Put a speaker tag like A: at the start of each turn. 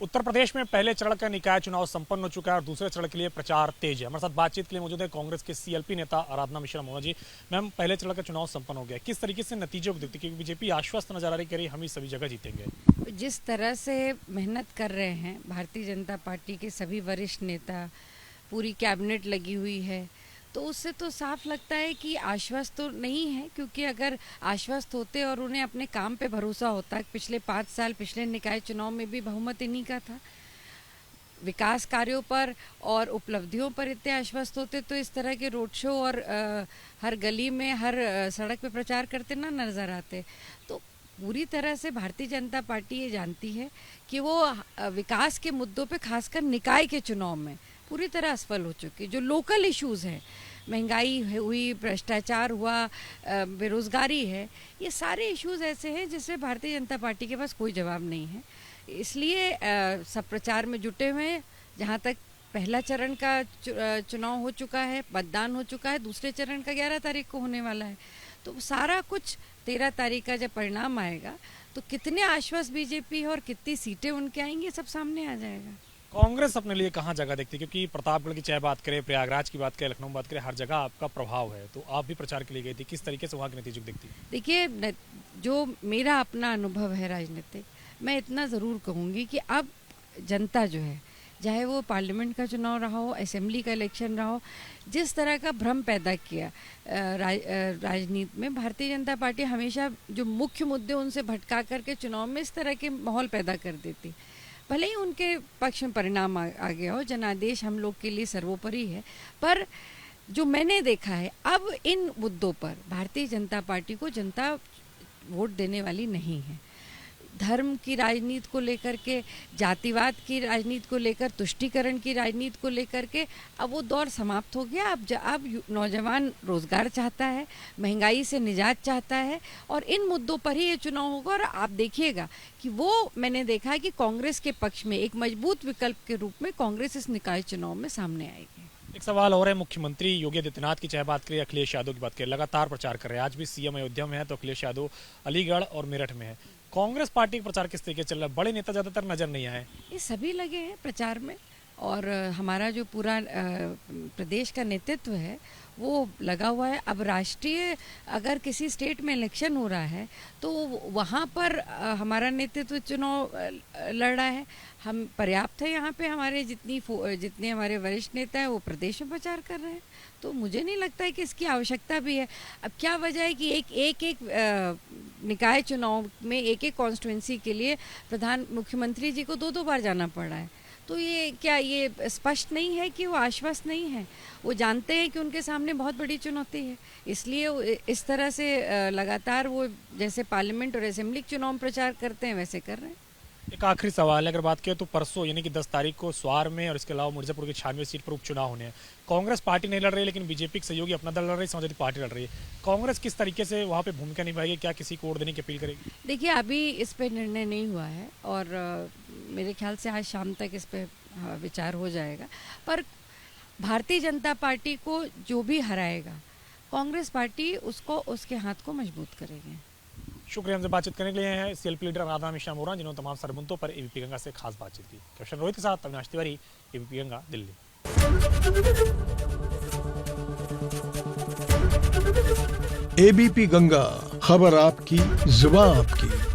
A: उत्तर प्रदेश में पहले चरण का निकाय चुनाव संपन्न हो चुका है और दूसरे चरण के लिए प्रचार तेज है। हमारे साथ बातचीत के लिए मौजूद है कांग्रेस के सीएलपी नेता आराधना मिश्रा मोहन जी। मैम, पहले चरण का चुनाव संपन्न हो गया, किस तरीके से नतीजों को देखते, क्योंकि बीजेपी आश्वस्त नजर आ रही कह रही हम ही सभी जगह जीतेंगे।
B: जिस तरह से मेहनत कर रहे हैं भारतीय जनता पार्टी के सभी वरिष्ठ नेता, पूरी कैबिनेट लगी हुई है, तो उससे तो साफ लगता है कि आश्वस्त तो नहीं है। क्योंकि अगर आश्वस्त होते और उन्हें अपने काम पे भरोसा होता, पिछले 5 साल पिछले निकाय चुनाव में भी बहुमत इन्हीं का था, विकास कार्यों पर और उपलब्धियों पर इतने आश्वस्त होते तो इस तरह के रोड शो और हर गली में हर सड़क पे प्रचार करते ना नजर आते। तो पूरी तरह से भारतीय जनता पार्टी ये जानती है कि वो विकास के मुद्दों पे, खासकर निकाय के चुनाव में पूरी तरह असफल हो चुकी। जो लोकल इश्यूज हैं, महंगाई हुई, भ्रष्टाचार हुआ, बेरोजगारी है, ये सारे इश्यूज ऐसे हैं जिसमें भारतीय जनता पार्टी के पास कोई जवाब नहीं है। इसलिए सब प्रचार में जुटे हुए हैं। जहाँ तक पहला चरण का चुनाव हो चुका है, मतदान हो चुका है, दूसरे चरण का 11 तारीख को होने वाला है। तो सारा कुछ 13 तारीख का जब परिणाम आएगा तो कितने आश्वस्त बीजेपी है और कितनी सीटें उनके आएंगी, सब सामने आ जाएगा।
A: कांग्रेस अपने लिए कहाँ जगह देखती है, क्योंकि प्रतापगढ़ की चाहे बात करें, प्रयागराज की बात करें, लखनऊ की बात करें, हर जगह आपका प्रभाव है। तो आप भी प्रचार के लिए गई थी, किस तरीके से वहाँ के नतीजों को देखती है?
B: देखिए, जो मेरा अपना अनुभव है राजनीतिक, मैं इतना ज़रूर कहूँगी कि अब जनता जो है, चाहे वो पार्लियामेंट का चुनाव रहा हो, असेंबली का इलेक्शन रहा हो, जिस तरह का भ्रम पैदा किया राजनीति में भारतीय जनता पार्टी हमेशा जो मुख्य मुद्दे उनसे भटका करके चुनाव में इस तरह के माहौल पैदा कर देती। भले ही उनके पक्ष में परिणाम आ गया हो, जनादेश हम लोग के लिए सर्वोपरि है, पर जो मैंने देखा है अब इन मुद्दों पर भारतीय जनता पार्टी को जनता वोट देने वाली नहीं है। धर्म की राजनीति को लेकर के, जातिवाद की राजनीति को लेकर, तुष्टीकरण की राजनीति को लेकर के अब वो दौर समाप्त हो गया। अब नौजवान रोजगार चाहता है, महंगाई से निजात चाहता है, और इन मुद्दों पर ही ये चुनाव होगा। और आप देखिएगा कि वो, मैंने देखा है कि कांग्रेस के पक्ष में एक मजबूत विकल्प के रूप में कांग्रेस इस निकाय चुनाव में सामने आएगी।
A: एक सवाल और है, मुख्यमंत्री योगी आदित्यनाथ की चाहे बात करें, अखिलेश यादव की बात करें, लगातार प्रचार कर रहे हैं। आज भी सीएम अयोध्या में है तो अखिलेश यादव अलीगढ़ और मेरठ में है। कांग्रेस पार्टी का प्रचार किस तरीके से चल रहा है? बड़े नेता ज्यादातर नजर नहीं आए।
B: ये सभी लगे हैं प्रचार में, और हमारा जो पूरा प्रदेश का नेतृत्व है वो लगा हुआ है। अब राष्ट्रीय अगर किसी स्टेट में इलेक्शन हो रहा है तो वहाँ पर हमारा नेतृत्व चुनाव लड़ रहा है। हम पर्याप्त है यहाँ पे, हमारे जितने हमारे वरिष्ठ नेता हैं वो प्रदेश में प्रचार कर रहे हैं। तो मुझे नहीं लगता है कि इसकी आवश्यकता भी है। अब क्या वजह है कि एक निकाय चुनाव में एक कॉन्स्टिट्यूंसी के लिए मुख्यमंत्री जी को 2 बार जाना पड़ रहा है? तो ये स्पष्ट नहीं है कि वो आश्वस्त नहीं है? वो जानते हैं कि उनके सामने बहुत बड़ी चुनौती है, इसलिए इस तरह से लगातार वो जैसे पार्लियामेंट और असेंबली चुनाव प्रचार करते हैं वैसे कर रहे हैं।
A: एक आखिरी सवाल है, अगर बात करें तो परसों यानी कि 10 तारीख को स्वार में और इसके अलावा मिर्जापुर की 96 सीट पर उपचुनाव होने हैं। कांग्रेस पार्टी नहीं लड़ रही, लेकिन बीजेपी के सहयोगी अपना दल लड़ रही, समाजवादी पार्टी लड़ रही है। कांग्रेस किस तरीके से वहाँ पे भूमिका निभाएगी? क्या किसी को वोट देने की अपील करेगी?
B: देखिए, अभी इस पे निर्णय नहीं हुआ है और मेरे ख्याल से आज शाम तक इस पे विचार हो जाएगा। पर भारतीय जनता पार्टी को जो भी हराएगा, कांग्रेस पार्टी उसको, उसके हाथ को मजबूत करेगी।
A: शुक्रिया हमसे बातचीत करने के लिए हैं सीएलपी लीडर आराधना मिश्रा मोहन, जिन्होंने तमाम सारे मुद्दों पर एबीपी गंगा से खास बातचीत की। कैप्टन रोहित के साथ अविनाश तिवारी, एबीपी गंगा, दिल्ली।
C: एबीपी गंगा, खबर आपकी, जुबान आपकी।